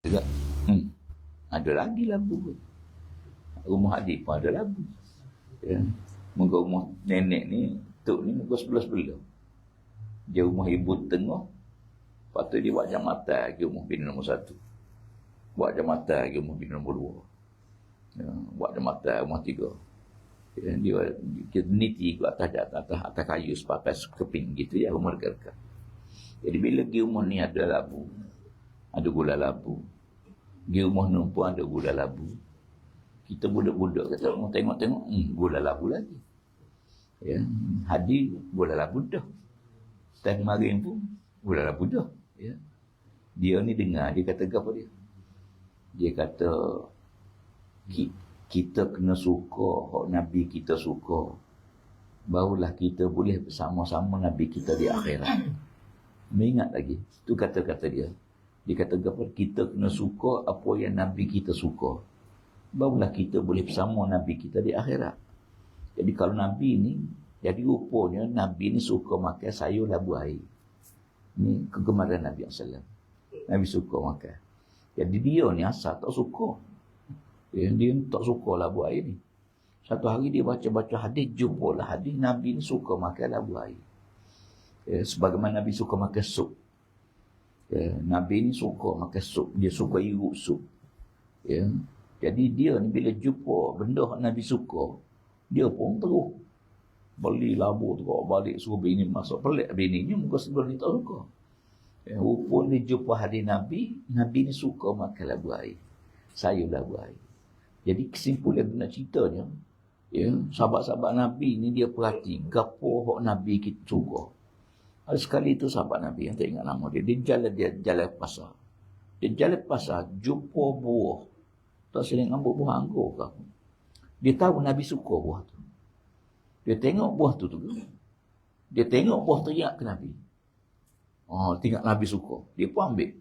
Juga. Ada lagi labu. Rumah adik pun ada labu. Ya. Muka rumah nenek ni, tok ni muka sebelah-sebelah. Dia rumah ibu tengah. Lepas tu dia buat jamatan ke rumah bini nombor 1. Buat jamatan ke rumah bini nombor 2. Ya. Buat jamatan rumah 3. Ya. Dia niti ke atas kayu sepakai keping gitu ya, rumah dekat-dekat. Jadi bila di rumah ni ada labu, ada gula labu. Di rumah ni pun ada gula labu. Kita budak-budak kata, tengok-tengok, gula labu lagi. Ya. Hadir gula labu dah. Dan kemarin pun gula labu dah. Ya. Dia ni dengar, dia kata apa dia? Dia kata, kita kena suka, hak Nabi kita suka. Barulah kita boleh bersama-sama Nabi kita di akhirat. Mengingat lagi, itu kata-kata dia. Dia kata apa? Kita kena suka apa yang Nabi kita suka. Barulah kita boleh bersama Nabi kita di akhirat. Jadi kalau Nabi ni, jadi rupanya Nabi ni suka makan sayur labu air. Ni kegemaran Nabi SAW. Nabi suka makan. Jadi dia ni asal tak suka. Dia tak suka labu air ni. Satu hari dia baca-baca hadis, jumpalah hadis Nabi ni suka makan labu air. Sebagaimana Nabi suka makan sup. Nabi ni suka makan sup. Dia suka iruk sup. Jadi dia ni bila jumpa benda yang Nabi suka, dia pun terus beli labu tu balik suruh bini masuk. Pelik bininya muka sebelum ni tak suka. Rupanya dia jumpa hadis Nabi, Nabi ni suka makan labu air. Sayur labu air. Jadi kesimpulan guna ceritanya, sahabat-sahabat Nabi ni dia perhati gapo hak Nabi kita suka. Ada sekali tu sahabat Nabi yang tak ingat nama dia. Dia jalan pasar. Dia jalan pasar, jumpa buah. Tak sering ambil buah anggur ke apa. Dia tahu Nabi suka buah tu. Dia tengok buah tu. Dia tengok buah tu ingat ke Nabi. Tengok Nabi suka. Dia pun ambil.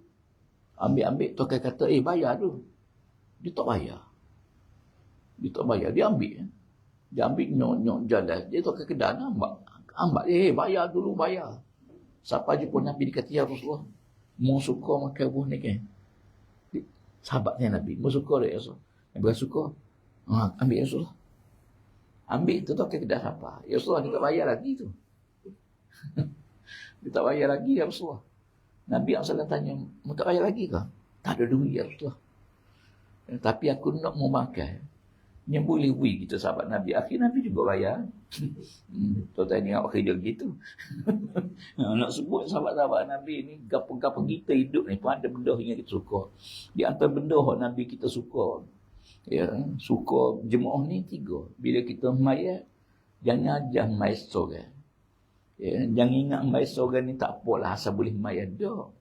Ambil. Tuan kata, bayar tu. Dia tak bayar. Dia ambil. Dia ambil nyok jalan. Dia tu ke kedai nampak. Bayar dulu, bayar. Siapa jumpa Nabi dia kata, ya Rasulullah, mau suka makan buah ni kan? Sahabatnya Nabi, mau suka dia Rasulullah. Nabi suka, ambil Rasulullah. Ambil tu ke kedai siapa? Ya Rasulullah, dia tak bayar lagi tu. Dia tak bayar lagi ya Rasulullah. Nabi SAW tanya, mau tak bayar lagi ke? Tak ada duit ya Rasulullah. Tapi aku nak mau makan. Yang boleh beri kita sahabat Nabi. Akhir Nabi juga bayar. Tuan-tuan ni awak kerja gitu. Nak sebut sahabat-sahabat Nabi ni, gapa-gapa kita hidup ni pun ada benda yang kita suka. Di antara benda yang Nabi kita suka, suka jemaah ni 3. Bila kita mayat, jangan ajar mayat seorang. Jangan ingat mayat seorang ni tak apalah, asal boleh mayat dah.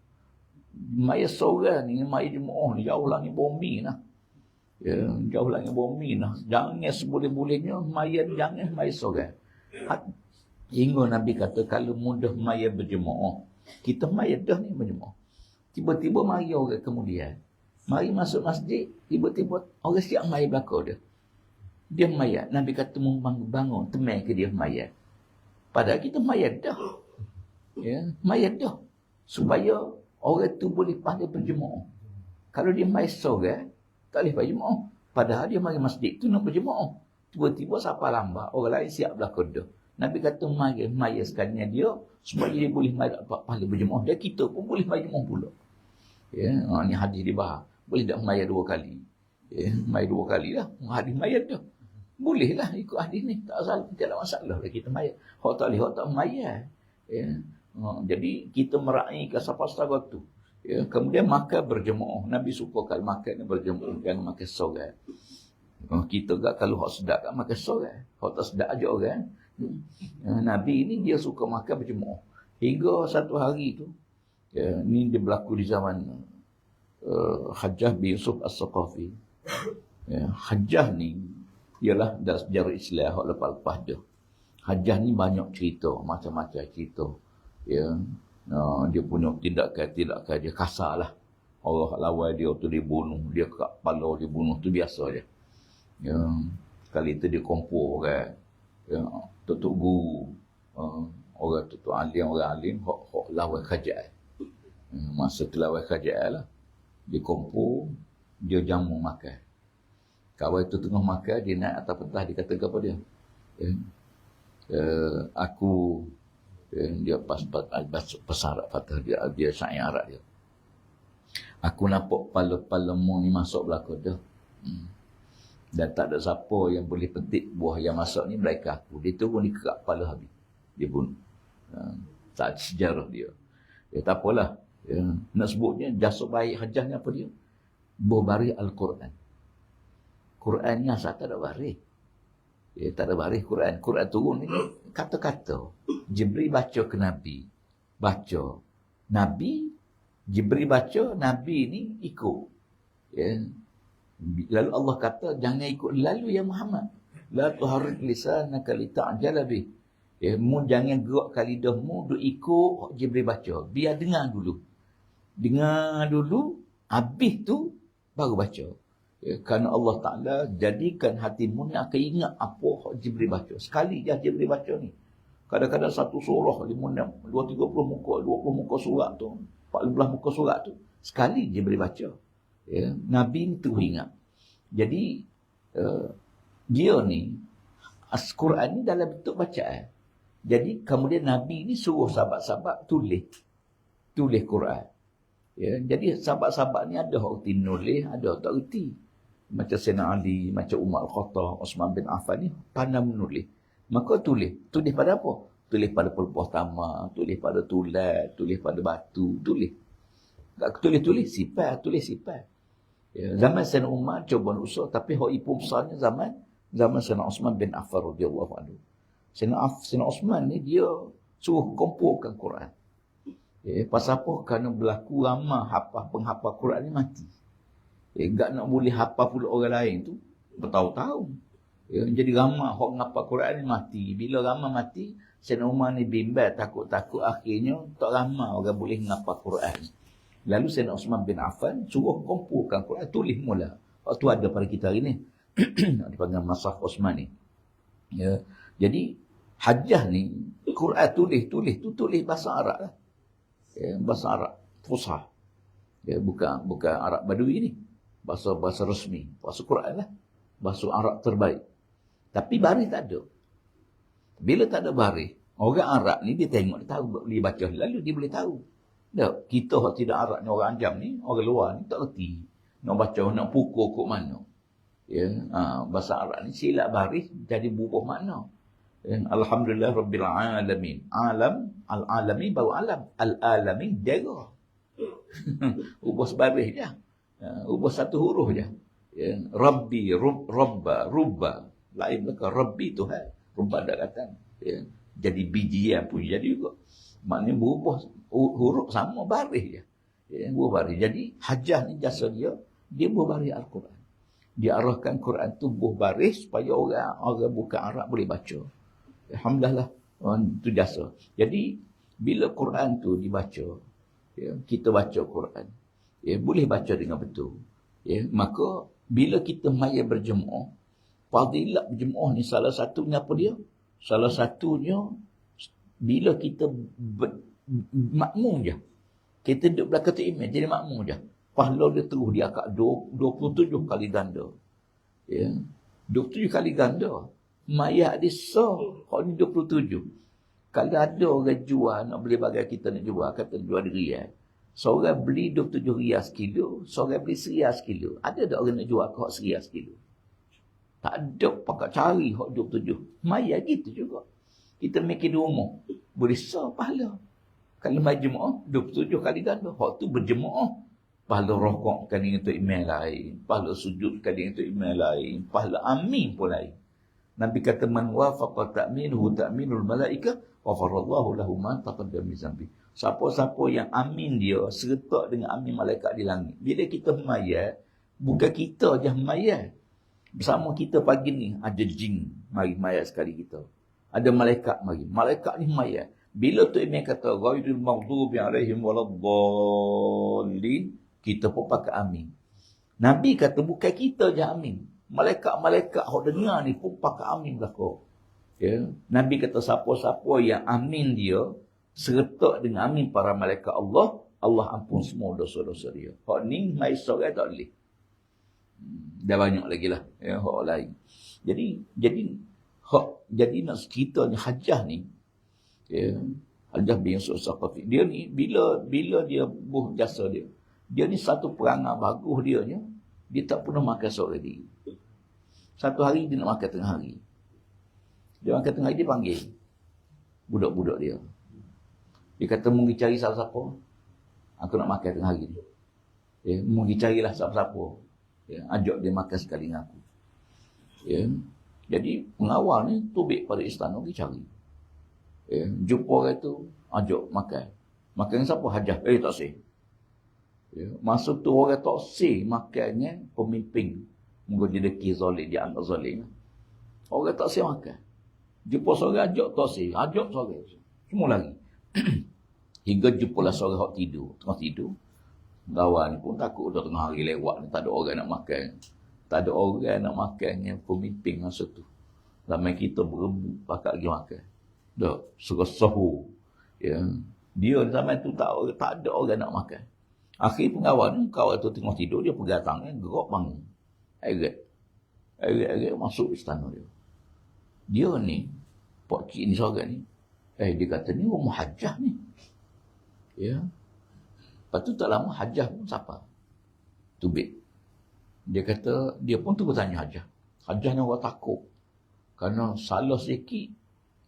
Mayat seorang ni, mayat jemaah ni, jauh langit bumi lah. Jauh langit bumi lah. Jangan seboleh-bolehnya mayat, jangan mayat seorang. Hingga Nabi kata kalau mudah mayat berjemaah, kita mayat dah ni berjemaah. Tiba-tiba mari orang kemudian, mari masuk masjid, tiba-tiba orang siap mayat belakang dia. Dia mayat. Nabi kata bangun, temai ke dia mayat. Padahal kita mayat dah. Mayat dah. Supaya orang tu boleh pandai berjemaah. Kalau dia mayat seorang, tak boleh berjemaah. Padahal dia mari masjid tu nak berjemaah. Tiba-tiba siapa lambat, orang lain siap belakang dia. Nabi kata maya sekalinya dia supaya dia boleh pahala berjemaah. Dan kita pun boleh berjemaah pula. Ni hadis dibahas. Boleh tak maya 2 kali? Maya 2 kali lah. Hadis maya dah. Boleh lah ikut hadis ni. Tak ada masalah lah kita maya. Hak tak boleh, hak tak maya. Jadi kita meraihkan siapa-siapa waktu. Kemudian makan berjemaah. Nabi suka kalau makan berjemaah, jangan makan seorang. Kita tak kalau hak sedap kan makan seorang. Hak tak sedap aja orang. Nabi ini dia suka makan berjemaah. Hingga satu hari tu, ni dia berlaku di zaman Hajjah bin Yusuf As-Saqafi. Hajjah ni ialah dalam sejarah Islam hak lepas-lepas dia. Hajjah ni banyak cerita, macam-macam cerita. Dia punya tindakan dia kasar lah. Orang lawan dia tu dibunuh, dia kat kepala dia bunuh tu biasa je. Kali tu dia kompor orang. Tutup guru. Orang tutup alim, orang alim hak lawan kerajaan. Masa tu lawan kerajaan lah. Dia kumpul, dia jamu makan. Kawan itu tengah makan, dia naik atas pentas, dia kata kepada dia. Aku, dia pasal Arab fatah, dia syair Arab dia. Aku nampak pala-palamu ni masuk belakang dia. Dan tak ada siapa yang boleh petik buah yang masuk ni, melainkan aku. Dia turun, dia kerak kepala habis. Dia bunuh. Tak sejarah dia. Tak apalah. Nak sebutnya, jasa baik hajahnya apa dia? Berbaris Al-Quran. Quran ni asal tak ada baris. Tak ada baris Quran. Quran turun ni kata-kata. Jibril baca ke Nabi. Baca. Nabi, Jibril baca, Nabi ni ikut. Lalu Allah kata, jangan ikut lalu ya Muhammad. La tuharrik lisanaka lita'jala bih. Mu jangan gerakkan lidahmu duk ikut Jibril baca. Biar dengar dulu. Dengar dulu, habis tu baru baca. Kerana Allah Ta'ala jadikan hatimu ni akan ingat apa Jibril baca. Sekali je Jibril baca ni. Kadang-kadang satu surah, 5, 6, 230 muka, 20 muka surat tu, 14 muka surat tu, sekali Jibril baca. Nabi ni tu ingat. Jadi, dia ni, Al-Quran ni dalam bentuk bacaan. Jadi, kemudian Nabi ni suruh sahabat-sahabat tulis Quran. Jadi, sahabat-sahabat ni ada orang reti nulis, ada orang tak reti. Macam Sayyidina Ali, macam Umar Al-Khattab, Osman bin Affan ni pandai menulis. Maka tulis pada apa? Tulis pada pelupas tamak, tulis pada tulat, tulis pada batu, tulis. Tak tulis sifat. Zaman Sayyidina Umar cuba usaha, tapi hak ipu besarnya zaman Sayyidina Osman bin Affan radhiyallahu anhu. Sayyidina Osman ni dia suruh kumpulkan Quran. Pasal apa? Kerana berlaku ramai penghafal Quran ni mati. Tak nak boleh hafal pula orang lain tu bertahun-tahun. Jadi ramai orang hafal Quran ni mati. Bila ramai mati, Sayyidina Umar ni bimbang, takut-takut akhirnya tak ramai orang boleh menghafal Quran. Lalu Sayyidina Osman bin Affan suruh kumpulkan Quran, tulis mula. Waktu ada pada kita hari ni. Dipanggil Masaf Osman ni. Jadi hajah ni, Quran tulis bahasa Arab lah. Bahasa Arab, Fusha. Bukan Arab Badui ni. Bahasa resmi. Bahasa Quran lah. Bahasa Arab terbaik. Tapi baris tak ada. Bila tak ada baris, orang Arab ni dia tengok, dia tahu boleh baca. Lalu dia boleh tahu. Tak, kita orang tidak Arab ni, orang Ajam ni, orang luar ni tak reti. Nak baca, nak pukul kok mana. Bahasa Arab ni silap baris jadi berubah makna. Alhamdulillah Rabbil Alamin. Alam, Al-Alamin baru alam. Al-Alamin daerah. Ubah sebaris je. Ubah satu huruf je. Rabbi, Rabba, Rubba. Lain belakang. Rabbi Tuhan. Rubba datang. Jadi biji yang pun jadi juga. Maknanya berubah huruf sama baris je. Berubah baris. Jadi hajah ni jasa dia berbaris Al-Quran. Dia arahkan Quran tu baris supaya orang bukan Arab boleh baca. Alhamdulillah. Itu jasa. Jadi bila Quran tu dibaca, kita baca Quran, boleh baca dengan betul. Maka bila kita maya berjemaah, fadilat berjemaah ni salah satunya apa dia? Salah satunya bila kita makmum je. Kita duduk belakang tu imam jadi makmum je. Pahala dia terus dia akak 27 kali ganda. 27 kali ganda. Mayat dia hak ni 27. Kalau ada orang jual nak beli bagai kita nak jual, kata jual riyal. Seorang beli 27 riyal sekilo, seorang beli RM1 sekilo. Ada tak orang nak jual hak RM1 sekilo? Tak ada, pakat cari hak 27. Mayat gitu juga. Kita mikir di rumah, boleh pahala. Kalau mai jemaah 27 kali ganda, hak tu berjemaah. Pahala rokok kali untuk imam lain, pahala sujud kali untuk imam lain, pahala amin pun lain. Nabi kata man wafaqa ta'minuhu ta'minul malaika ghafarallahu lahu ma taqaddama min zambi. Siapa-siapa yang amin dia serta dengan amin malaikat di langit. Bila kita mayat, bukan kita je mayat. Bersama kita pagi ni ada jin mari mayat sekali kita. Ada malaikat mari. Malaikat ni mayat. Bila tu imam kata ghairil maghdubi alaihim waladdallin, kita pun pakai amin. Nabi kata bukan kita je amin. Malaikat-malaikat yang dengar ni pun pakai amin belakang. Nabi kata siapa-siapa yang amin dia serta dengan amin para malaikat Allah, Allah ampun semua dosa-dosa dia. Hak ni mai seorang tak boleh. Dah banyak lagi lah ya, hak lain. Jadi nak cerita ni hajah ni ya, Hajah bin Yusuf Saqafi, dia ni bila dia buh jasa dia ni satu perangai bagus dia tak pernah makan sore diri. Satu hari dia nak makan tengah hari. Dia makan tengah hari, dia panggil budak-budak dia. Dia kata, mau pergi cari siapa-siapa, aku nak makan tengah hari ni. Ya, mau pergi carilah siapa-siapa. Ya, ajak dia makan sekali dengan aku. Ya. Jadi pengawal ni tubik pada istana pergi cari. Ya, jumpa orang tu, ajak makan. Makan dengan siapa? Hajah. Tak sih. Ya, masa tu orang tak sih makannya pemimpin. Mungkin dia deki zalim, dia anggap zalim. Orang tak sih makan. Jumpa seorang ajak tak sih. Ajak seorang. Semua lagi. Hingga jumpalah seorang hak tidur. Tengah tidur. Kawan ni pun takut dah tengah hari lewat ni. Tak ada orang nak makan. Tak ada orang nak makan yang pemimpin masa tu. Ramai kita berebut pakat pergi makan. Dah, serah sahur. Ya. Dia zaman tu tak ada orang nak makan. Akhir pengawal ni, kawan tu tengah tidur, dia pegang tangan, gerak bangun. Eret masuk istana dia. Dia ni, Pak Cik ni seorang ni, dia kata ni rumah Hajah ni. Ya. Lepas tu tak lama Hajah pun siapa? Tubik. Dia kata, dia pun tu bertanya Hajah. Hajah ni orang takut. Kerana salah sikit,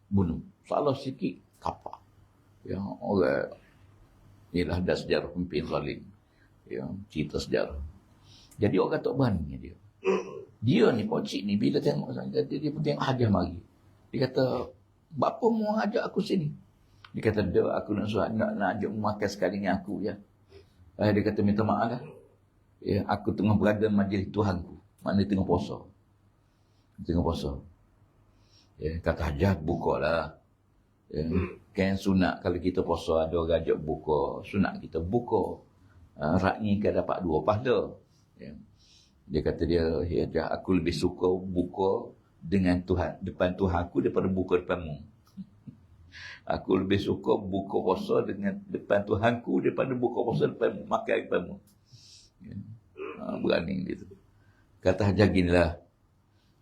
bunuh. Salah sikit, kapak. Ya, orang, inilah ada sejarah pemimpin zalim. Ya, cerita sejarah. Jadi orang tak berani dia. Dia ni, Pak Cik ni, bila tengok, dia pun tengok Hajah mari. Dia kata, bapa mau ajak aku sini? Dia kata, aku nak ajak makan sekali dengan aku je. Dia kata, minta maaf lah. Ya, aku tengah berada majlis Tuhanku. Maknanya tengah puasa. Tengah puasa. Ya, kata Hajah, bukalah. Ya, kan sunat kalau kita puasa ada orang ajak buka. Sunat kita buka. Rakni kan dapat 2 pahala. Ya. Dia kata Hajah, aku lebih suka buka dengan Tuhan, depan Tuhanku daripada buka depanmu. Aku lebih suka buka puasa dengan depan Tuhanku daripada buka puasa depanmu, makan depanmu. Ya. Berani gitu. Kata Hajah ginilah.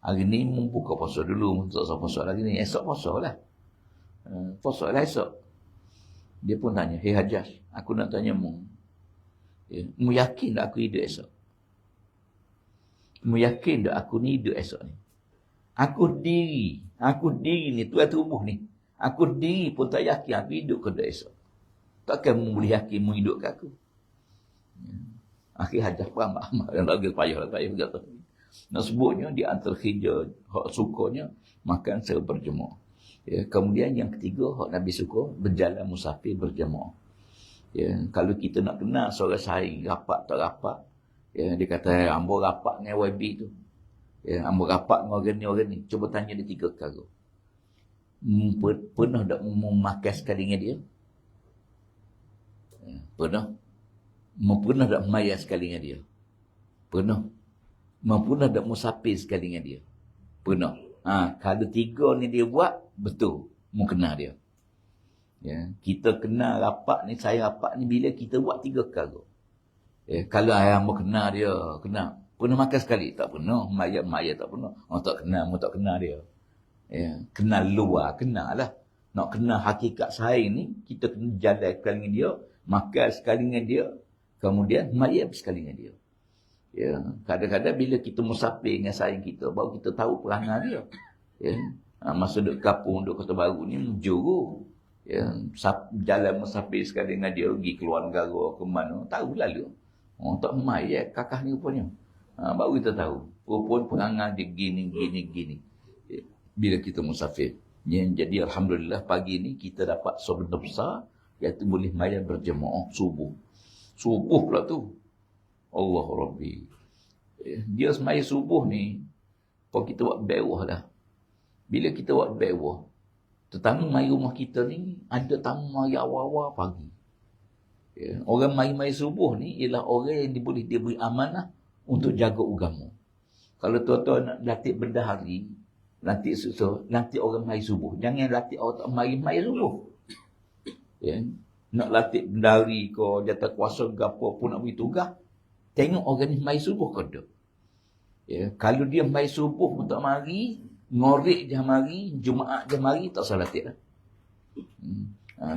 Hari ni membuka puasa dulu, tak usah puasa lagi ni. Esok puasa lah. Puasa lah esok. Dia pun tanya, hei Hajah, aku nak tanya mu. Ya, mu yakin tak aku hidup esok? Mu yakin tak aku ni hidup esok ni? Aku diri ni, tuan tubuh ni. Aku diri pun tak yakin aku hidup ke tak esok. Takkan mu boleh yakin mu hidup ke aku? Ya. Akhir Hajah peramah. Dan lagi payah kata. Nak sebutnya di antara kerja hak sukanya makan secara berjemaah. Ya, kemudian yang ketiga hak Nabi suka berjalan musafir berjemaah. Ya, kalau kita nak kenal seorang saing rapat tak rapat, ya, dia kata ambo rapat dengan YB tu. Ya, ambo rapat dengan orang ni. Cuba tanya dia 3 perkara. Pernah tak memakan sekali dengan dia? Ya, pernah. Pernah tak mayar sekali dengan dia? Pernah. Pernah tak musafir sekali dengan dia? Pernah. Kalau 3 ni dia buat, betul. Mu kenal dia. Ya, kita kenal rapat ni, saya rapat ni bila kita buat 3 perkara. Ya, kalau ayah mu kenal dia, kenal. Pernah makan sekali? Tak pernah. Mayar tak pernah. Tak kenal, mu tak kenal dia. Ya, kenal luar, kenal lah. Nak kenal hakikat saya ni, kita kena jalan sekali dengan dia, makan sekali dengan dia, kemudian mayar sekali dengan dia. Ya, kadang-kadang bila kita musafir dengan saing kita, baru kita tahu perangai dia. Ya, masa duduk kampung, duduk Kota Baru ni, menjuru. Ya, jalan musafir sekali dengan dia, pergi keluar negara ke mana, tahu lalu. Tak mai ya, kakak ni rupanya. Baru kita tahu. Rupanya perangai dia gini. Ya, bila kita musafir. Ya, jadi Alhamdulillah pagi ni kita dapat sebenar besar, iaitu boleh mayar berjemaah subuh. Subuh pula tu. Allah Rabbi. Dia semaya subuh ni, kalau kita buat bewah dah. Bila kita buat bewah, tetamu mari rumah kita ni, ada tamu mari awal-awal pagi. Ya, orang mari subuh ni, ialah orang yang boleh diberi amanah untuk jaga agama. Kalau tuan-tuan nak latih berdahari, latih susah, nanti orang mari subuh. Jangan latih orang tak mari subuh. Ya. nak latih bendari ke, jatah kuasa ke apa pun nak beri tugas, tengok orang ni mai subuh ke tak. Ya, kalau dia mai subuh pun tak mari, ngorek je mari, Jumaat je mari, tak salah latih lah.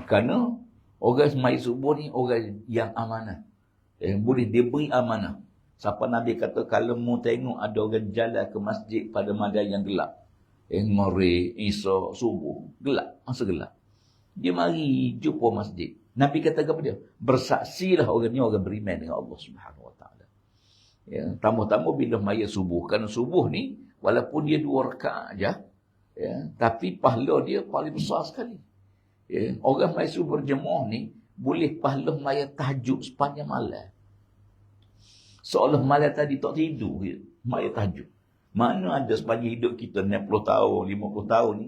Kerana orang mai subuh ni orang yang amanah. Boleh diberi amanah. Siapa Nabi kata, kalau mu tengok ada orang jalan ke masjid pada malam yang gelap, ngorek, isyak, subuh, gelap, masa gelap, dia mari jumpa masjid. Nabi kata kepada dia, bersaksilah orang ni orang beriman dengan Allah Subhanahu Wa Taala. Ya, tambah-tambah bila maya subuh. Kerana subuh ni, walaupun dia 2 rakaat aja, ya, tapi pahala dia paling besar sekali. Ya, orang maya subuh berjemaah ni, boleh pahala maya tahajud sepanjang malam. Seolah malam tadi tak tidur, ya, maya tahajud. Mana ada sepanjang hidup kita 60 tahun, 50 tahun ni,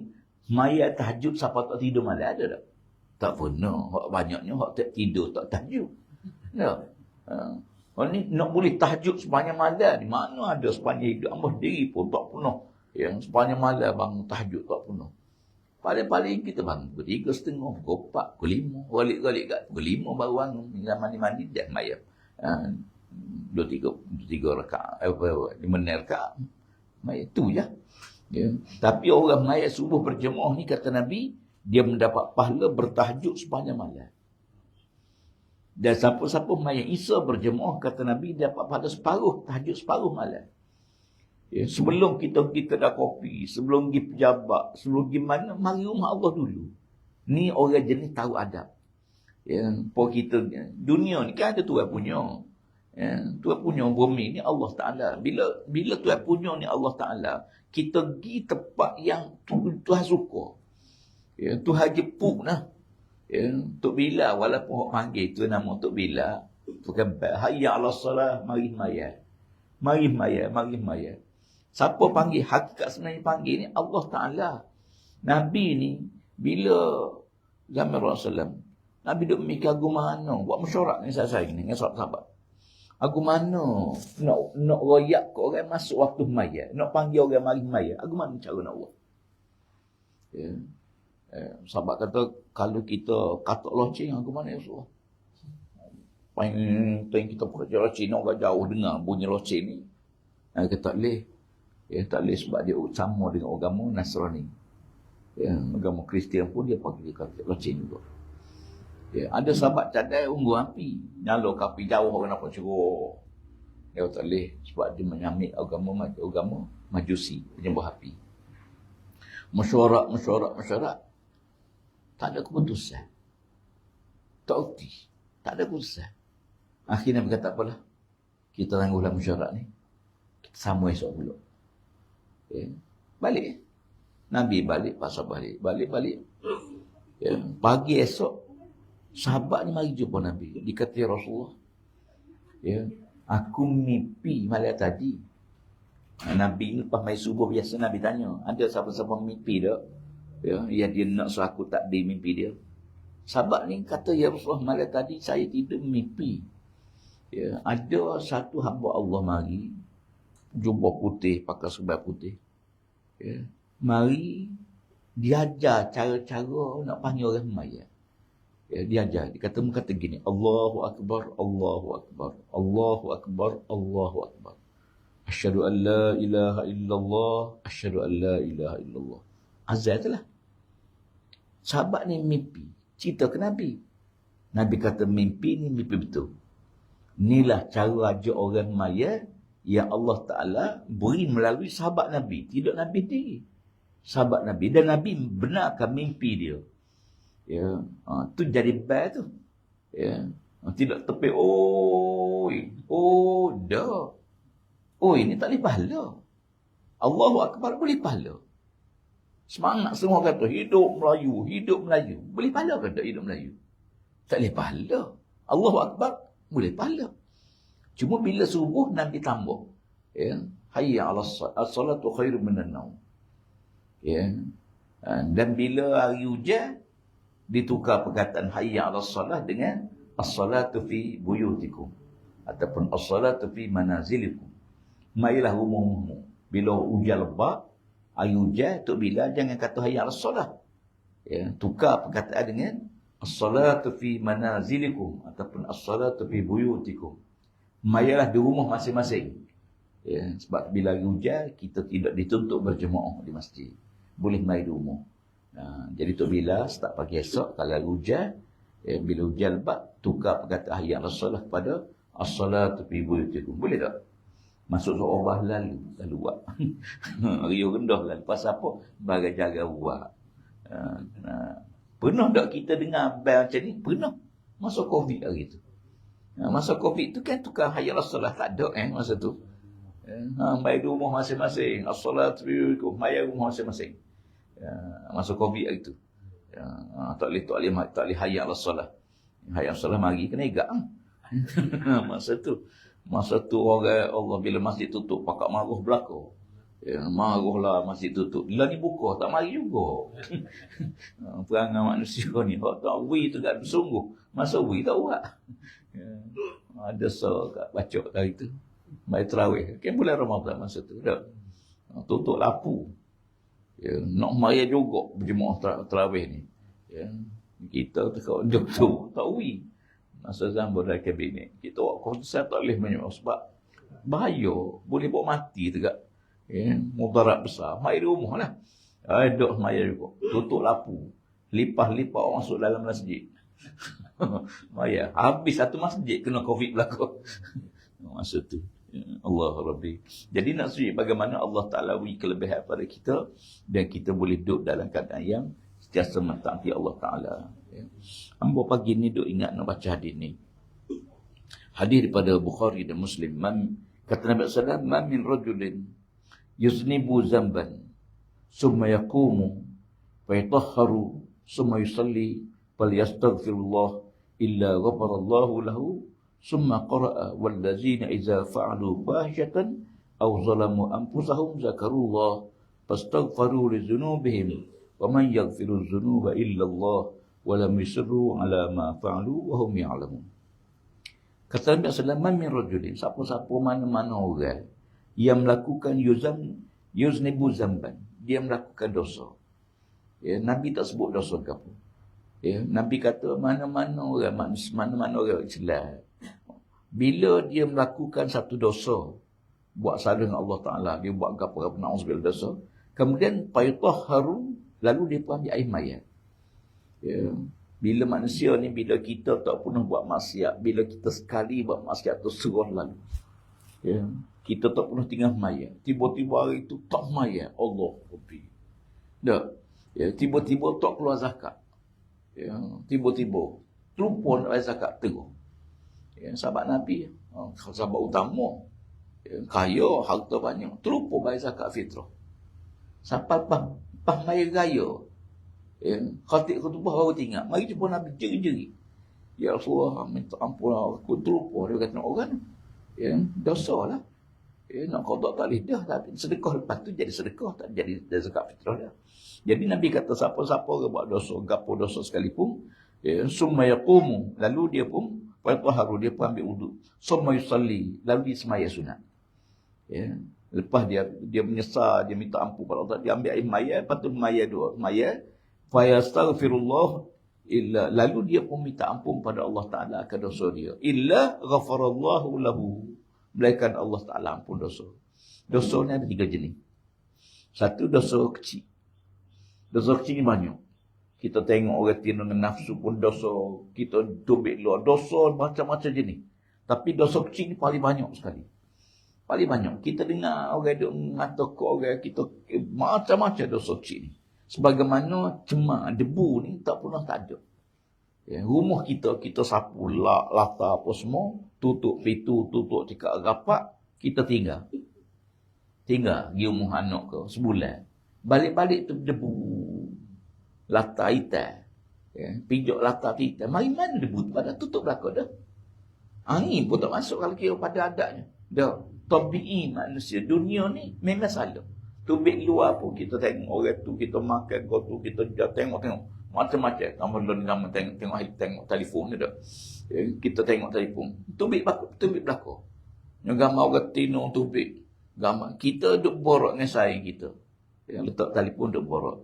maya tahajud siapa tak tidur malam, ada tak? Tak pernah. Banyaknya hak tak tidur, tak tahajud. Ya. Orang ni nak boleh tahajud sepanjang malam ni, mana ada sepanjang hidup hamba diri pun tak pernah. Yang sepanjang malam bangun tahajud tak pernah. Paling-paling kita bangun pukul 3.30, pukul 4, pukul 5, balik-balik kat pukul 5 baru bangun, tinggal mandi-mandi dan mayam. 2-3 rakaat, 5 rakaat. Mayat tu je. Ya. Tapi orang mayat subuh berjemaah ni kata Nabi, dia mendapat pahala bertahajud sepanjang malam. Dan siapa-siapa mayat Isa berjemaah, kata Nabi, dia dapat pahala separuh, tahajud separuh malam. Ya, sebelum kita pergi kedai kopi, sebelum pergi pejabat, sebelum pergi mana, mari rumah Allah dulu. Ni orang jenis tahu adab. Ya, pour kita, dunia ni kan ada Tuhan punya. Ya, Tuhan punya bumi ni Allah Ta'ala. Bila Tuhan punya ni Allah Ta'ala, kita pergi tempat yang Tuhan suka. Ya, Tuhan jepuk lah. Ya, Tok Bila, walaupun orang panggil tu nama Tok Bila, bukan hayya ala salah, mari maya. Mari maya, mari maya. Siapa panggil, hakikat sebenarnya panggil ni Allah Ta'ala. Nabi ni, bila zaman Rasulullah, Nabi duduk mikir aku mana, buat mesyuarat ni saya ni, dengan sahabat-sahabat. Aku mana nak royak ke orang masuk waktu maya, nak panggil orang mari maya, aku mana cara nak buat. Ya. Sahabat kata, kalau kita katak loceng, aku mana yang suruh. Paling kita pekerja loceng, nak jauh dengar bunyi loceng ni. Kata tak boleh. Ya, tak boleh sebab dia sama dengan agama Nasrani. Ya, agama Kristian pun dia pakai katak loceng juga. Ya, ada sahabat cadai unggu api. Nyala api jauh orang nampak cerah. Dia tak boleh sebab dia menyamik agama Majusi, penyembah api. Mesyuarat. Tak ada keputusan. Tak erti. Tak ada keputusan. Akhirnya berkata apalah. Kita tangguhlah mesyuarat ni. Kita sama esok pula. Ya. Balik. Nabi balik, pasal balik. Balik. Ya. Pagi esok, sahabat ni mari jumpa Nabi. Dia kata, Rasulullah, ya, aku mimpi malam tadi. Nabi ni lepas mai subuh biasa Nabi tanya, ada siapa-siapa mimpi tak? Ya, yang dia nak suruh aku takdir mimpi dia. Sahabat ni kata, ya Rasulullah, malam tadi saya tidur mimpi. Ya, ada satu hamba Allah mari, jubah putih, pakai serban putih. Ya, mari diajar cara-cara nak panggil orang mayat. Ya, diajar. Dia kata gini, Allahu Akbar, Allahu Akbar, Allahu Akbar, Allahu Akbar. Asyhadu an la ilaha illallah, asyhadu an la ilaha illallah. Azan itulah. Sahabat ni mimpi. Cerita ke Nabi. Nabi kata mimpi ni mimpi betul. Inilah cara ajak orang maya yang Allah Ta'ala beri melalui sahabat Nabi. Tidak Nabi sendiri. Sahabat Nabi. Dan Nabi benarkan mimpi dia. Ya, tu jadi bad tu. Ya, tidak tepi. Dah. Ini tak boleh pahala. Allahu Akbar boleh pahala. Semangat semua kata hidup Melayu. Boleh pahala ke tak hidup Melayu? Tak boleh pahala. Allahu Akbar boleh pahala. Cuma bila subuh Nabi tambah. Ya, hayya 'alas salatu khairun minan naum. Ya. Dan bila hari hujan ditukar perkataan hayya 'alas salah dengan as-salatu fi buyutikum ataupun as-salatu fi manazilikum. Mailah rumah-rumahmu. Bila hujan lebat, hari hujan, Tok Bila jangan kata hayya 'alas salah. Ya, tukar perkataan dengan as-salatu fi manazilikum ataupun as-salatu fi buyutikum. Mayalah di rumah masing-masing. Ya, sebab bila hujan kita tidak dituntut berjemaah di masjid. Boleh mai di rumah. Jadi tu bila start pagi esok kalau hujan, bila hujan lebat tukar perkataan hayya 'alas solah kepada as-salatu fi buyutikum. Boleh tak? Masuk seorang lalu buat. Riuh rendah lah. Lepas apa? Bagai jaga buat. Pernah tak kita dengar bel macam ni? Pernah. Masa Covid hari tu. Masa Covid tu kan tukar hayya 'alas solah. Tak ada masa tu. Mai di rumah masing-masing. As-salatu fi buyutikum. Mai rumah masing-masing. Masa Covid hari tu. Tak boleh hayya 'alas solah. Hayya 'alas solah mari kena igak. Masa tu orang Allah bila masjid tutup pakak marah belaka. Marahlah masjid tutup. Bila ni buka tak mari juga. Perangai manusia ni hak tak wi tu tak bersungguh. Masa wi tak buat. Ada kat bacok hari tu. Mai tarawih. Kan bulan Ramadan masa tu dah. Tutup lapu. Nak mari juga berjemaah tarawih ni. Kita tu kau duduk tu tak wi. Masa zaman dari kabinet. Kita buat konser tak boleh menyuruh sebab bahaya. Boleh bawa mati tu kak. Mudarat besar. Mai di rumah lah. Duduk maya juga. Tutup lapu. Lipas-lipas orang masuk dalam masjid. Maya. Habis satu masjid kena Covid berlaku. Masa tu. Allah Rabbi. Jadi nak sujud bagaimana Allah Ta'ala beri kelebihan pada kita. Dan kita boleh duduk dalam keadaan yang sentiasa mentaati Allah Ta'ala. Ambo pagi ni duk ingat nak baca hadis ni. Hadis daripada Bukhari dan Muslim. Kata Nabi SAW, "Man min rajulin yuznibu zamban summa yaqumu fa yatahharu summa yusalli falyastaghfirullah illa ghafarallahu lahu summa qara'a wallazina idza fa'alu fahishatan aw zalamu anfusahum zakarullah fastaghfiru lidzunubihim wa man yaghfiru dzunuba illa Allah walam yusirru ala ma fa'alu wa hum ya'lamun." Kata Nabi sallallahu alaihi wasallam, rajulin, siapa-siapa mana-mana orang yang melakukan yuznibu zamban, dia melakukan dosa. Nabi tak sebut dosa ke apa. Nabi kata mana-mana orang Islam bila dia melakukan satu dosa, buat salah dengan Allah Taala, dia buat apa-apa na'udzubillah dosa, kemudian fayatahharu, lalu dia pun ambil air mayat. Bila manusia ni, bila kita tak pernah buat maksiat, bila kita sekali buat maksiat tu serah lalu. Kita tak pernah tinggal mayat. Tiba-tiba hari itu tak mayat. Allah Rabbi. Tak. Tiba-tiba tak keluar zakat. Tiba-tiba terlupa nak bayar zakat terus. Sahabat Nabi, sahabat utama, kaya, harta banyak, terlupa bayar zakat fitrah. Sampai pas mayat gaya. Khatib khutbah baru tinggal. Mari jumpa Nabi jeri-jeri. Ya Rasulullah, minta ampun aku terlupa. Dia kata orang dosa lah. Nak qada tak boleh dah. Tapi sedekah lepas tu jadi sedekah. Tak jadi zakat fitrah dah. Jadi Nabi kata siapa-siapa orang buat dosa, gapo dosa sekalipun, summa yaqumu, lalu dia pun fatahharu, dia pun ambil wuduk. Summa yusalli, lalu dia semaya sunat. Lepas dia menyesal, dia minta ampun pada Allah, dia ambil air maya, lepas tu maya dua, maya fa yastaghfirullah illa, lalu dia pun minta ampun pada Allah Taala akan dosa dia. Illa ghafarallahu lahu, melainkan Allah Taala ampun dosa. Dosa ni ada 3 jenis. Satu dosa kecil. Dosa kecil ni banyak. Kita tengok orang tino dengan nafsu pun dosa. Kita tubik luar. Dosa macam-macam jenis. Tapi dosa kecil ni paling banyak sekali. Paling banyak. Kita dengar orang duk mengatakan orang kita macam-macam dosa kecil ni. Sebagaimana cemar, debu ni tak pernah tak ada. Rumah kita sapu latar apa semua. Tutup pintu, tutup tikar rapat. Kita tinggal. Tinggal pergi rumah anak ke sebulan. Balik-balik tu debu. Latar hitam. Pijak latar hitam. Mari mana debu tu pada tutup belakang dah. Angin pun tak masuk kalau kira pada adatnya. Dah. Tabi'i manusia. Dunia ni memang salah. Tubik luar pun kita tengok orang tu, kita makan kau tu, kita tengok macam-macam. Kamu tengok telefon ni dah. Kita tengok telefon. Tubik belakang. Yang gambar orang tino tubik. Gambar. Kita duk borok dengan saing kita. Yang letak telefon duk borok.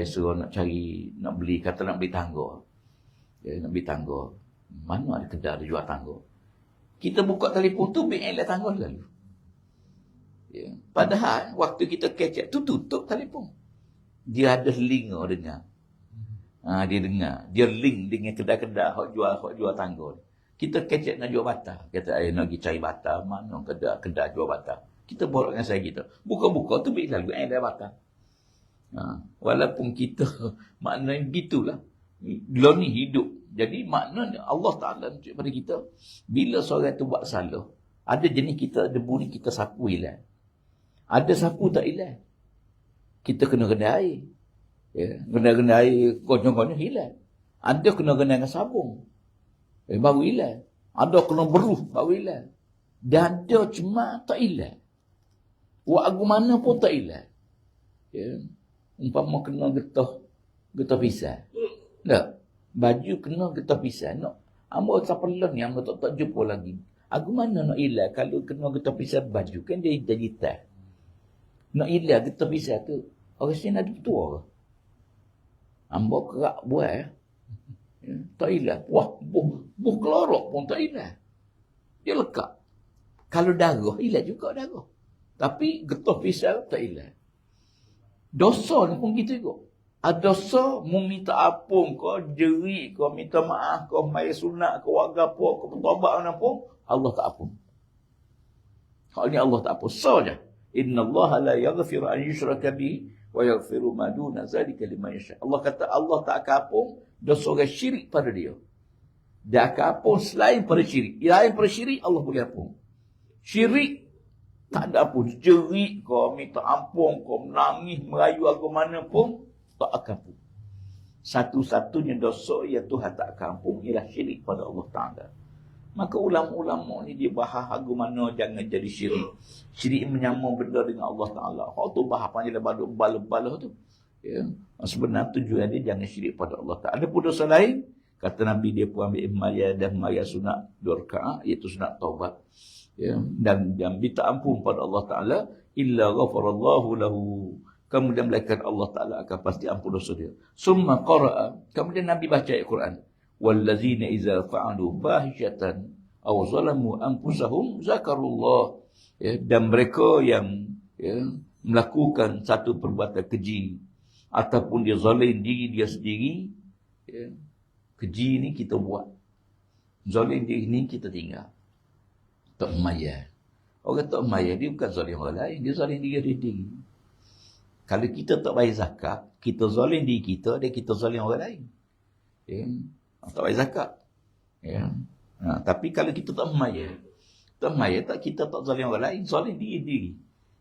suruh nak beli, kata nak beli tangga. Nak beli tangga. Mana ada kedai ada jual tangga. Kita buka telefon tu, bank elak tangga lalu. Padahal, waktu kita kecek tu tutup telefon. Dia ada telinga dengar. Dia dengar. Dia link dengan kedai-kedai hok jual tangga. Kita kecek nak jual bata. Kata, nak pergi cari bata. Mana kedai jual bata. Kita borak dengan saya kita. Buka-buka tu baik lalu ada bata. Walaupun kita maknanya gitulah. Dia ni hidup. Jadi maknanya Allah Ta'ala tunjuk pada kita. Bila seorang tu buat salah. Ada jenis kita debu ni kita sapu hilang. Ada sapu tak hilang. Kita kena air. Kena air konyol-konyol hilang. Ada kena dengan sabun. Baru hilang. Ada kena beruh baru hilang. Dan ada cuma tak hilang. Buat agu mana pun tak hilang. Umpama kena getah pisah. Tak? Baju kena getah pisah. Amba tak perlu ni, amba tak jumpa lagi. Agu mana nak hilang kalau kena getah pisah baju. Kan dia jadi tas. Nak hilang getah pisah tu. Orang sini ada tua ke? Amba kerak buat. Tak hilang. Wah, buh kelorok pun tak hilang. Dia lekat. Kalau darah, hilang juga darah. Tapi getah pisah tak hilang. Dosa ni pun gitu juga. Ada dosa, mu minta ampun kau, jerit kau, minta maaf kau, maya sunat kau, warga apa kau, bertobat mana pun, Allah tak ampun. Hal ni Allah tak ampun. So je. Inna Allah la yaghfiru an yushraka bihi wa yaghfiru ma duna zalika liman yasha. Allah kata Allah tak akan ampun dosa orang syirik pada dia. Dia akan ampun selain pada syirik. Selain pada syirik Allah boleh ampun. Syirik tak ada ampun. Jerit kau, minta ampun kau, menangis, merayu agama mana pun, tak akan ampun. Satu-satunya dosa yang Tuhan tak akan ampun ialah syirik pada Allah Ta'ala. Maka ulama-ulama ni dia bahas agama mana jangan jadi syirik. Syirik menyamar benda dengan Allah Ta'ala. Hak tu bahas panjang lebar tu. Sebenarnya tujuan dia jangan syirik pada Allah Ta'ala. Ada pun dosa lain. Kata Nabi dia pun ambil maya dan maya sunat 2 rakaat, iaitu sunat taubat. Dan minta ampun pada Allah Ta'ala. Illa ghafarallahu lahu. Kemudian malaikat Allah Ta'ala akan pasti ampun dosa dia. Summa qara'a. Kemudian Nabi baca ayat Quran. Wallazina iza fa'alu fahishatan aw zalamu anfusahum zakarullah. Dan mereka yang melakukan satu perbuatan keji ataupun dia zalim diri dia sendiri, keji ni kita buat, zalim diri ni kita tinggal. Tak maya. Orang tak maya dia bukan zalim orang lain, dia zalim diri dia sendiri. Kalau kita tak bayar zakat, kita zalim diri kita dan kita zalim orang lain. Tak bayar zakat. Tapi kalau kita tak maya, tak kita tak zalim orang lain, zalim diri.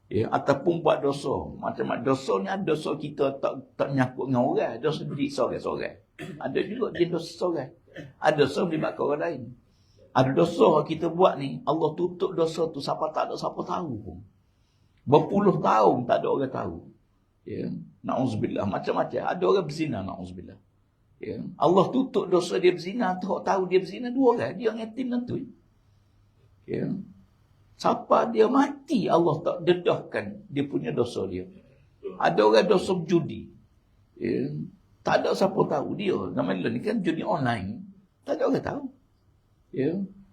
Ataupun buat dosa. Macam dosa ni ada dosa kita tak nyakut dengan orang, dosa diri seorang-seorang. Ada juga dia dosa seorang. Ada dosa melibatkan orang lain. Ada dosa kita buat ni, Allah tutup dosa tu siapa tak ada siapa tahu pun. Berpuluh tahun tak ada orang tahu. Na'udzubillah, macam-macam. Ada orang berzina, na'udzubillah. Allah tutup dosa dia berzina, tahu dia berzina 2 orang. Dia yang yatim tentu. Siapa dia mati, Allah tak dedahkan dia punya dosa dia. Ada orang dosa judi. Tak ada siapa tahu dia. Namanya ni kan judi online. Tak ada orang tahu.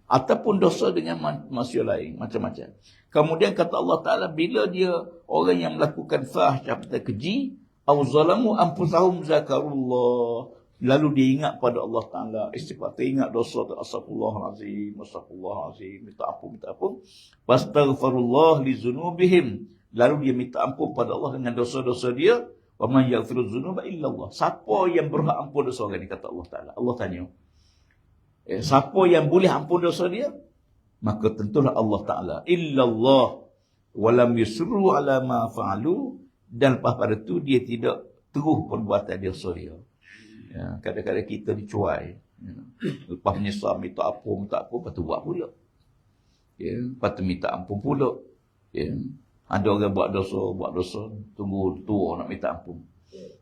Ataupun dosa dengan manusia lain, macam-macam. Kemudian kata Allah Ta'ala, bila dia orang yang melakukan fahsyah atau keji, aw zalamu anfusahum zakarullah, lalu dia ingat pada Allah Ta'ala, istighfar, ingat dosa tu, astaghfirullahalazim, minta ampun, fastaghfirullah li dzunubihim, lalu dia minta ampun pada Allah dengan dosa-dosa dia, wa man yaghfiru dzunuba illa Allah. Siapa yang berhak ampun dosa orang ni, kata Allah Ta'ala. Allah tanya, siapa yang boleh ampun dosa dia? Maka tentulah Allah Ta'ala. Illallah. Walam yusru ala ma fa'alu. Dan lepas pada tu dia tidak terus perbuatan dosa dia. Kadang-kadang kita dicuai. Lepas menyesal, minta ampun, lepas tu buat pula. Lepas tu minta ampun pula. Ada orang buat dosa, tunggu tua nak minta ampun.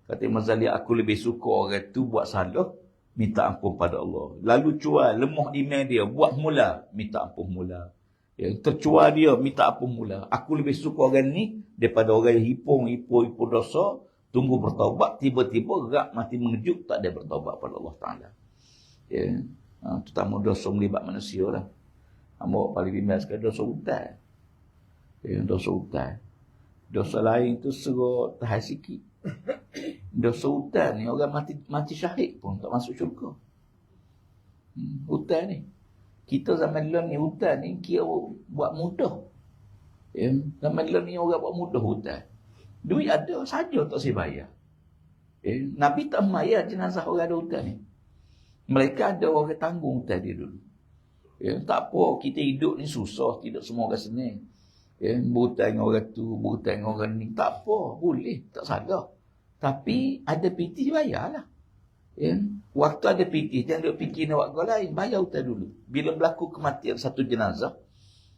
Kata Imam Ghazali, aku lebih suka orang tu buat salah, minta ampun pada Allah. Lalu cuai, lemah iman dia, buat mula, minta ampun mula. Tercuai dia, minta ampun mula. Aku lebih suka orang ni daripada orang yang hipung dosa, Tunggu bertaubat, tiba-tiba gerak mati mengejut, tak ada bertaubat pada Allah Ta'ala. Ya. Terutama dosa melibat manusia lah. Amok paling bimbang sekali dosa hutang. Ya, dosa hutang. Dosa lain tu suruh tahan sikit. Dosa hutang ni orang mati syahid pun tak masuk syurga. Hutang ni. Kita zaman dulu ni hutang ni kira buat mudah. Ya, zaman dulu ni orang buat mudah hutang. Duit ada saja tak saya bayar. Ya, Nabi tak bayar jenazah orang ada hutang ni. Mereka ada orang tanggung hutang dia dulu. Ya, tak apa kita hidup ni susah, tidak semua orang senang. Ya, berhutang dengan orang tu, berhutang dengan orang ni, tak apa, boleh, tak salah. Tapi ada piti bayarlah. Ya, waktu ada piti, jangan duk fikir nak buat kau lain, bayar hutang dulu. Bila berlaku kematian satu jenazah,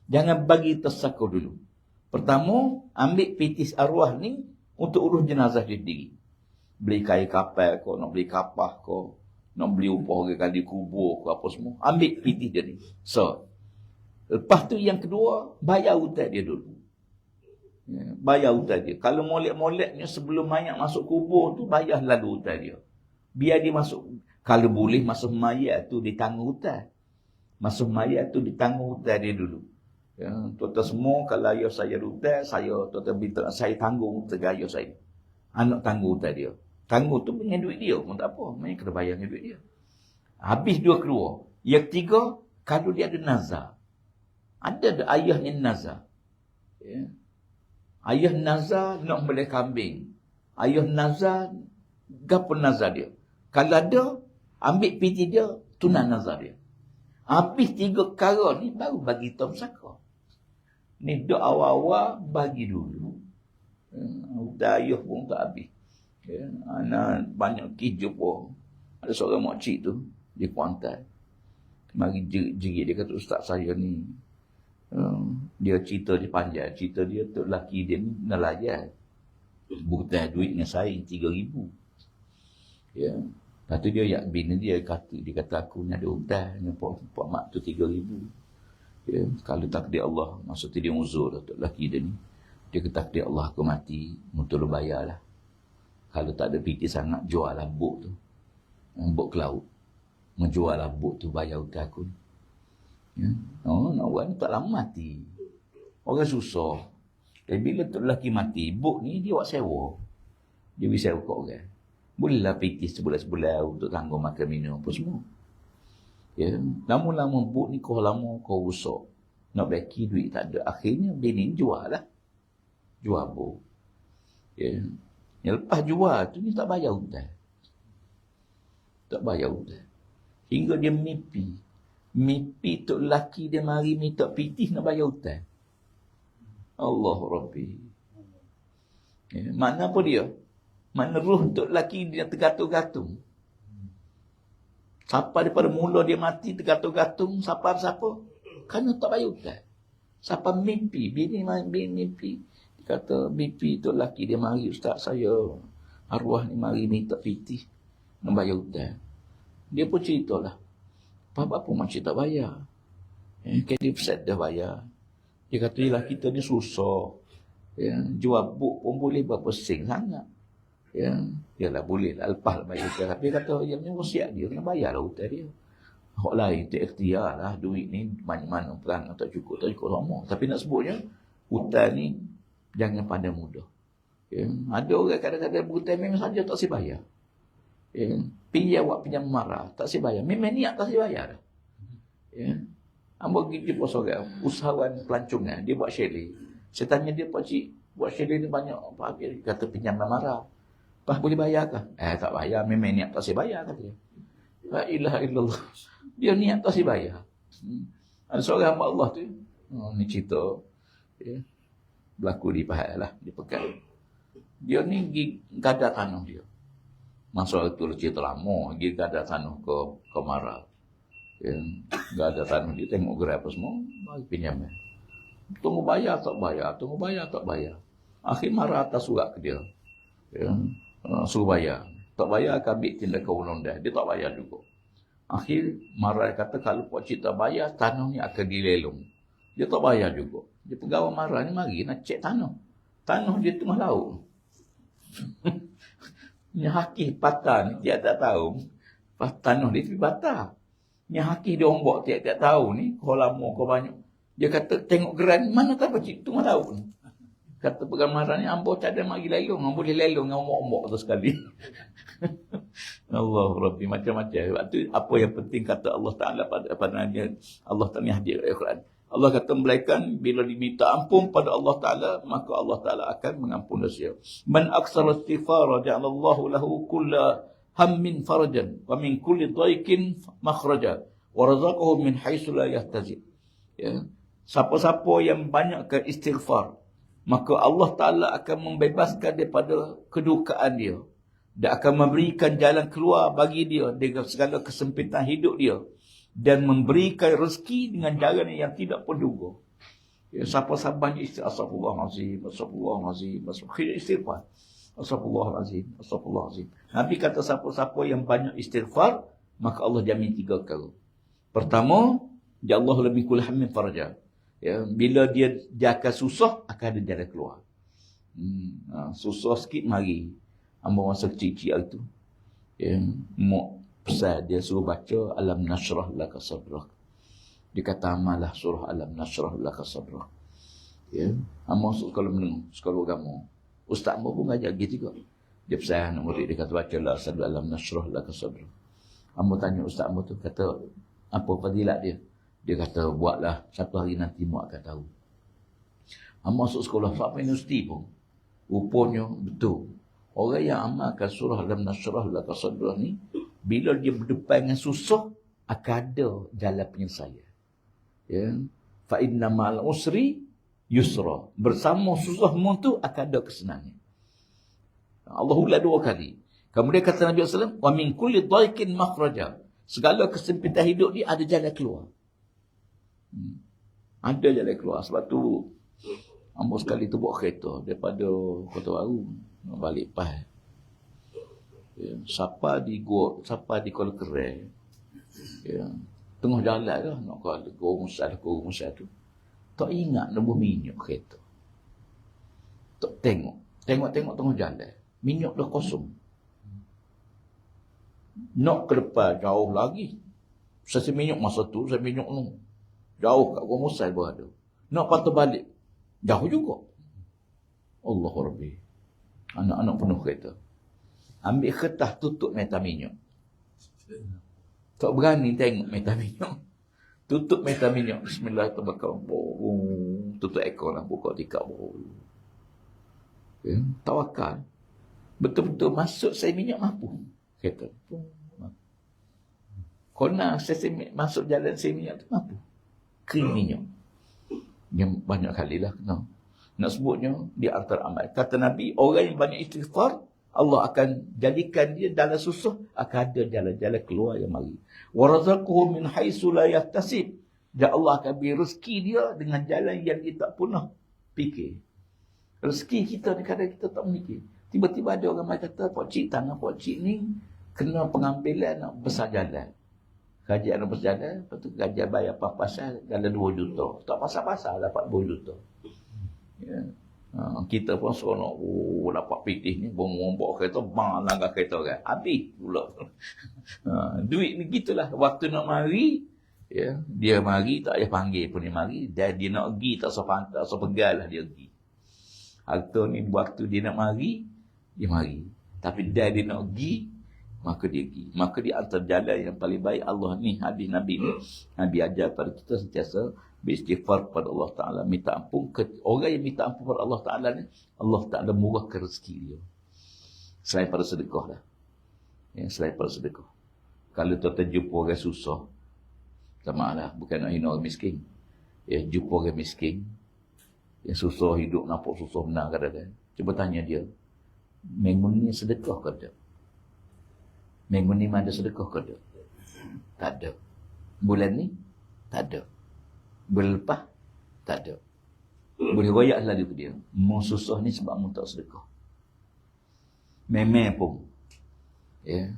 jangan bagi tersaka dulu. Pertama, ambil piti arwah ni untuk urus jenazah dia sendiri. Beli kain kapal kau, nak beli kapah kau, nak beli upah orang kali kubur kau apa semua, ambil piti dia ni. So, lepas tu yang kedua, bayar hutang dia dulu. Ya, bayar hutang dia. Kalau molek-moleknya sebelum mayat masuk kubur tu, bayar lalu hutang dia. Biar dia masuk. Kalau boleh masuk mayat tu ditanggung hutang. Masuk mayat tu ditanggung hutang dia dulu. Ya, tuan-tuan semua, kalau ayah saya ada hutang, saya tanggung hutang ayah saya. Anak tanggung hutang dia. Tanggung tu punya duit dia pun tak apa. Mereka kena bayar dengan duit dia. Habis dua keluar. Yang ketiga, kalau dia ada nazar. Ada ayahnya nazar. Ya. Ayah nazar nak beli kambing. Ayah nazar, gapo nazar dia? Kalau ada, ambil piti dia, tunang nazar dia. Habis 3 perkara ni, baru bagi Tom Saka. Ni dok awal-awal, bagi dulu. Udah ayah pun tak habis. Ya. Anak banyak kijub pun. Ada seorang makcik tu, dia kuantai. Mari jerit dia kata, ustaz saya ni, dia cerita dia panjang. Cerita dia tu laki dia ni nelayan. Bukan duit dengan saya 3,000. Ya. Lepas tu dia bina dia kata aku ni ada hutang dengan pak mak tu 3,000. Ya. Kalau takdir Allah, maksudnya dia uzur tu laki dia ni. Dia kata takdir Allah aku mati, betul bayarlah. Kalau tak ada fikir sangat, jual lah buk tu. Buk ke laut. Menjual lah buk tu, bayar hutang aku ni. Ya. Nak buat ni tak lama mati. Orang susah. Dan bila tu lelaki mati, buk ni dia buat sewa. Dia bisa sewa kat orang. Bolehlah fikir sebulan-sebulan untuk tanggung makan minum apa semua. Ya. Lama-lama buk ni kau lama kau rusak. Nak baki duit tak ada. Akhirnya bini jual lah. Jual buk. Ya. Yang lepas jual tu ni tak bayar hutang. Tak bayar hutang. Hingga dia mimpi. Mimpi tok lelaki dia mari minta pitih nak bayar hutang. Allah Rabbi. Ya, mana apa dia? Mana ruh tok lelaki dia tergatung-gatung. Siapa daripada mula dia mati tergatung-gatung, siapa? Kerana tak bayar hutang. Siapa mimpi, bini mimpi. Dia kata mimpi tok lelaki dia mari, ustaz saya arwah ni mari minta pitih nak bayar hutang. Dia pun ceritalah. Apa macam tak bayar. Kan dia set dah bayar. Dia kata, yelah kita ni susah. Ya, jual buk pun boleh berapa sen sangat. Ya, yalah boleh lah. Lepas lah bayar hutang. Tapi dia kata, yang ni wasiat dia, kena bayar lah hutang dia. Hak lain, tak ikhtiar lah. Duit ni mana-mana perang tak cukup sama. Tapi nak sebutnya, hutang ni jangan pandang mudah. Ya, ada orang kadang-kadang berhutang memang saja tak saya bayar. Ya, pinjam marah tak saya bayar. Memang niat tak saya bayar dah. Ya. Hamba pergi jumpa seorang usahawan pelancongan, dia buat chalet. Saya tanya dia, pak cik, buat chalet ni banyak apa? Dia kata pinjam marah. Pak boleh bayar ke? Tak bayar, memang niat tak saya bayar kata dia. La ilaha illallah. Dia niat tak saya bayar. Ada seorang hamba Allah tu. Ni cerita ya. Berlaku di Pahal lah, di Pekan. Dia ni pergi gadar tanah dia. Masa itu cerita lama, dia gada tanah ke Maral. Ya, gada tanah dia, tengok gerai apa semua, bagi pinjam. Tunggu bayar, tak bayar. Tunggu bayar, tak bayar. Akhir Maral atas surat ke dia. Ya, suruh bayar. Tak bayar, akan ambil tindakan undang-undang. Dia tak bayar juga. Akhir Maral kata, kalau Pak Cik tak bayar, tanah ni akan dilelong. Dia tak bayar juga. Dia pegawai Maral ni mari nak cek tanah. Tanah dia tengah laut. Yang hakih patah ni tiap-tiap tahun. Tanah dia tu patah. Yang hakih dia ombak tiap-tiap tahun ni. Kau lama, kau banyak. Dia kata, tengok geran, mana tak cik tu tahun. Kata pergamaran ni, ambo cadang mari lelong. Ambo boleh lelong dengan ombak-ombak tu sekali. Allah Rabbi, macam-macam. Waktu apa yang penting kata Allah Ta'ala pada Nabi. Allah Ta'ala hadir dalam Al-Quran. Allah kata melaikan bila diminta ampun pada Allah Ta'ala, maka Allah Ta'ala akan mengampun dosa. Man aksara istighfara ja'alallahu lahu kulla hammin farajan wa min kulli dhaikin makhraja wa razaqahu min haitsu la yahtazib. Ya. Siapa-siapa yang banyak ke istighfar, maka Allah Ta'ala akan membebaskan daripada kedukaan dia. Dia akan memberikan jalan keluar bagi dia dengan segala kesempitan hidup dia. Dan memberikan rezeki dengan jalan yang tidak penduga. Ya, siapa-siapa banyak istighfar, Astaghfirullahalazim, Astaghfirullahalazim, istighfar. Astaghfirullahalazim, Astaghfirullahalazim. Nabi kata siapa-siapa yang banyak istighfar, maka Allah jamin 3 perkara. Pertama, ya Allah lebih kul hammin faraja. Ya, bila dia akan susah, akan ada jalan keluar. Susah sikit, mari. Ambil masa kecil-kecil itu. Ya, pesan dia suruh baca Alam Nashrah Laka Sadrak. Dia kata amalah surah Alam Nashrah Laka Sadrak. Ya, amal masuk sekolah menengah, sekolah agama. Ustaz pun ngajar gitu juga. Dia pesan anak murid, dia kata bacalah Alam Nashrah Laka Sadrak. Amal tanya ustaz amal tu, kata apa fadilat dia? Dia kata buatlah, satu hari nanti mu akan tahu. Amal masuk sekolah sampai universiti pun. Rupanya betul. Orang yang amalkan surah Alam Nashrah Laka Sadrak ni, bila dia berdepan dengan susah, akan ada jalan penyelesaian. Ya. Fa inna ma'al usri yusra. Bersama susahmu tu akan ada kesenangan. Allah ulang 2 kali. Kemudian kata Nabi SAW, wa min kulli dhaikin makhraja. Segala kesempitan hidup dia ada jalan keluar. Ada jalan keluar. Sebab tu ambo sekali tu bawa kereta daripada Kota Baru balik Pahal. Ya, siapa di Kuala Kerai. Ya, tengah jalan lah nak ke Gua Musal tu. Tak ingat nombor minyak kereta. Tak tengok tengah jalan. Minyak dah kosong. Nak ke depan jauh lagi. Saya minyak masa tu, saya minyak ni. Jauh kat Gua Musal berada. Nak patah balik. Jauh juga. Allah Rabbi. Anak-anak penuh kereta. Ambil kertas tutup meter minyak. Tak berani tengok meter minyak. Tutup meter minyak. Bismillahirrahmanirrahim. Tutup ekor lah. Buka tikar. Ya, tawakal. Betul-betul masuk saya minyak mampu. Kereta. Kona saya masuk jalan saya minyak tu mampu. Krim minyak. Yang banyak kali lah kena. Nak sebutnya di antara amal. Kata Nabi, orang yang banyak istighfar, Allah akan jadikan dia dalam susah, akan ada jalan-jalan keluar yang mari. Wa razaqahu min haitsu la yahtasib. Dan Allah akan beri rezeki dia dengan jalan yang dia tak pernah fikir. Rezeki kita ni kadang kita tak mikir. Tiba-tiba ada orang main kata, Pak Cik, tanah Pak Cik ni kena pengambilan nak besar jalan. Gaji nak besar jalan, lepas tu gaji bayar pas-pasan dalam 2 juta. Tak pasal-pasal dapat 2 juta. Ya. Kita pun seronok, dapat pitih ni, bawa kereta, bang langgar kereta kan. Habis pula. Duit ni gitulah. Waktu nak mari, ya, dia mari, tak payah panggil pun dia mari. Dan dia nak pergi, tak usah pegal lah dia pergi. Harta ni waktu dia nak mari, dia mari. Tapi dia nak pergi, maka dia pergi. Maka di antara jalan yang paling baik Allah ni, hadis Nabi ni, Nabi ajar pada kita sentiasa beristighfar kepada Allah Ta'ala, minta ampun. Orang yang minta ampun kepada Allah Ta'ala ni, Allah Ta'ala murahkan rezeki dia. Selain pada sedekah lah. Ya, selain pada sedekah. Kalau tuan-tuan jumpa orang susah, sama lah, bukan nak hina orang miskin. Ya, jumpa orang miskin, yang susah hidup, nampak susah benar kadang-kadang. Cuba tanya dia, minggu ni sedekah ke tak? Minggu ni ada sedekah ke tak? Tak ada. Bulan ni? Tak ada. Bulan lepas? Tak ada. Boleh royak lalu ke dia. Mu susah ni sebab mu tak sedekah. Memang pun. Ya.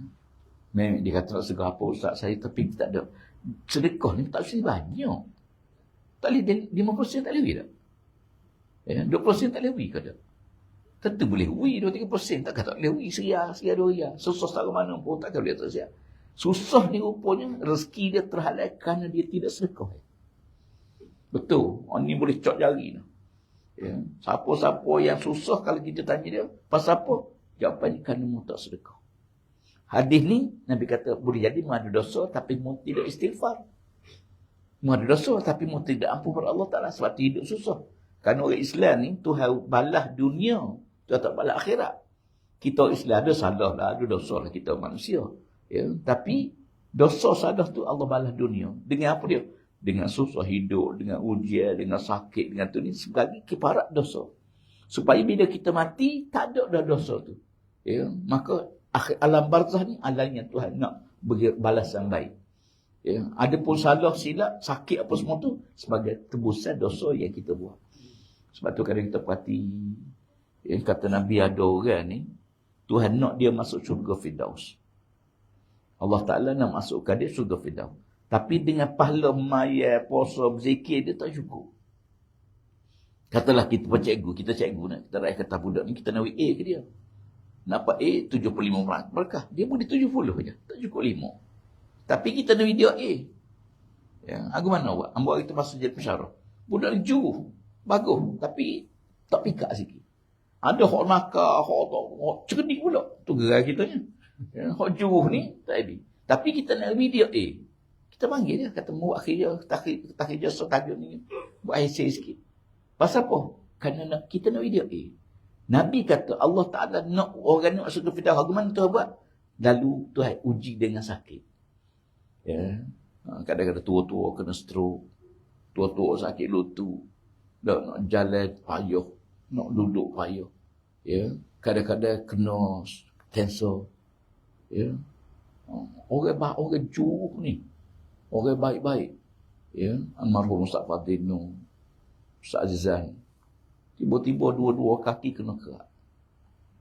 Memang dia kata nak sedekah apa ustaz saya, tapi tak ada. Sedekah ni tak boleh banyak. Tak boleh 5% tak boleh tak? Ya, 20% tak boleh ke tak? Tentu boleh wi 2-3%. Takkan tak boleh wi seria 2 ria. Susah tak ke mana pun takkan boleh tak siap. Susah ni rupanya rezeki dia terhalang kerana dia tidak sedekah. Betul. Orang ni boleh cok jari. Ya. Siapa-siapa yang susah kalau kita tanya dia, pasal apa? Jawapannya kerana mu tak sedekah. Hadis ni, Nabi kata, boleh jadi mu ada dosa tapi mu tidak istighfar. Mu ada dosa tapi mu tidak ampun pada Allah Ta'ala sebab tu hidup susah. Kerana orang Islam ni, Tuhan balas dunia, Tuhan tak balas akhirat. Kita Islam ada salah lah, ada dosa lah kita manusia. Ya. Tapi, dosa salah tu Allah balas dunia. Dengan apa dia? Dengan susah hidup, dengan ujian, dengan sakit, dengan tu ni sebagai kiparat dosa. Supaya bila kita mati, tak ada dah dosa tu. Ya, maka alam barzah ni alam yang Tuhan nak beri balasan baik. Ya, ada pun salah silap, sakit apa semua tu sebagai tebusan dosa yang kita buat. Sebab tu kadang kita perhati, ya, kata Nabi ada orang ni, Tuhan nak dia masuk syurga Firdaus. Allah Ta'ala nak masukkan dia syurga Firdaus. Tapi dengan pahala maya, puasa, berzikir, dia tak cukup. Katalah kita cikgu, kita nak, kita raih kata budak ni, kita nak A ke dia. Nampak A, 75 berkah. Dia boleh 70 je, tak cukup 5. Tapi kita nak dia A. Ya, aku mana buat? Ambil kita masuk jadi pensyarah. Budak ni juru, bagus. Tapi tak pikak sikit. Ada hak nakal, hak cerdik pula. Tu gerai kita ni. Ya, hak juru ni, tak ada. Tapi kita nak dia A. Kita panggil dia, kata mu akhirnya takhir jasa tajuk ni buat hasil sikit. Pasal apa? Kerana kita nak video A. Nabi kata Allah Ta'ala nak orang nak masuk ke Firdaus. Bagaimana Tuhan buat? Lalu Tuhan uji dengan sakit. Ya. Kadang-kadang tua-tua kena stroke. Tua-tua sakit lutut. Nak jalan payah. Nak duduk payah. Ya. Kadang-kadang kena kanser. Ya. Orang juruk ni. Orang baik-baik. Ya, almarhum Ustaz Fadil, Ustaz Azizan. Tiba-tiba dua-dua kaki kena kerak.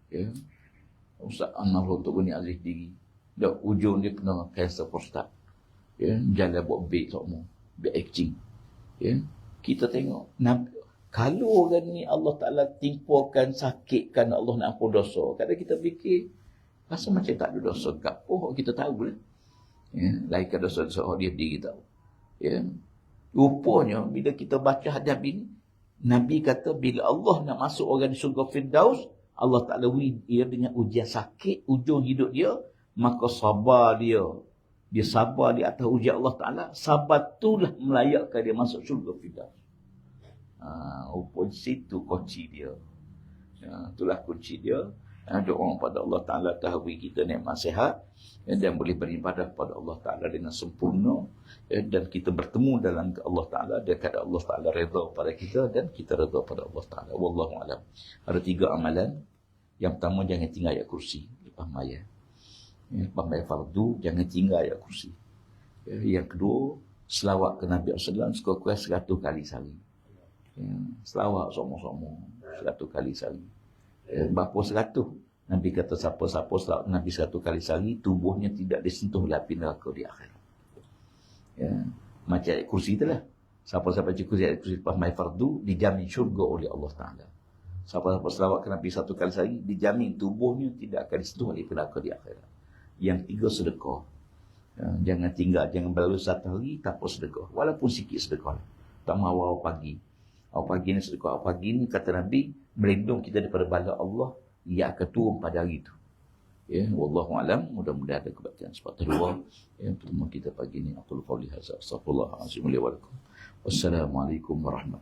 Ya. Ustaz almarhum Tok Guni Aziz diri. Dah ujung dia kena kanser prostat. Ya, jalan buat beg semua. Beg acting. Ya. Kita tengok kalau orang ni Allah Ta'ala timpakan sakit kerana Allah nak ampun dosa. Kadang kita fikir rasa macam tak ada dosa. Gapo kita tahu lah. Ya, laikan dosa-dosa dia diri tahu. Ya. Rupanya bila kita baca hadis ini, Nabi kata bila Allah nak masuk orang di syurga Firdaus, Allah Ta'ala dia dengan ujian sakit, ujung hidup dia, maka sabar dia. Dia sabar di atas ujian Allah Ta'ala, sabar itulah melayakkan dia masuk syurga Firdaus. Rupanya situ kunci dia. Ya, itulah kunci dia. Doa pada Allah Ta'ala tahwi kita nikmat sihat, dan boleh beribadah kepada Allah Ta'ala dengan sempurna, dan kita bertemu dalam Allah Ta'ala dan keadaan Allah Ta'ala redha pada kita dan kita redha pada Allah Ta'ala. Wallahu a'lam. Ada 3 amalan. Yang pertama, jangan tinggal ayat kursi lepas maya. Lepas maya fardu, jangan tinggal ayat kursi. Yang kedua, selawat ke Nabi SAW sekurang-kurang 100 kali sehari. Selawat sama-sama 100 kali sehari. Berapa 100? Nabi kata siapa-siapa selawat Nabi 100 kali sehari, tubuhnya tidak disentuh oleh api neraka di akhirat. Ya, macam ayat kursi itulah. Siapa-siapa baca kursi ayat kursi lepas mai fardu, dijamin syurga oleh Allah Ta'ala. Siapa-siapa selawat ke Nabi 1 kali sehari, dijamin tubuhnya tidak akan disentuh oleh api neraka di akhirat. Yang 3, sedekah. Ya, jangan tinggal, jangan berlalu 1 hari tanpa sedekah. Walaupun sikit sedekah. Tak mahu awal pagi. Awal pagi ni sedekah. Awal pagi ni kata Nabi, melindung kita daripada bala Allah yang akan turun pada hari itu. Ya, wallahu a'lam. Mudah-mudahan ada kebaikan sebab terluar. Ya, pertemuan kita pagi ini. Aqulu qawli hadza, astaghfirullahalazim li wa lakum. Wassalamualaikum warahmatullahi wabarakatuh.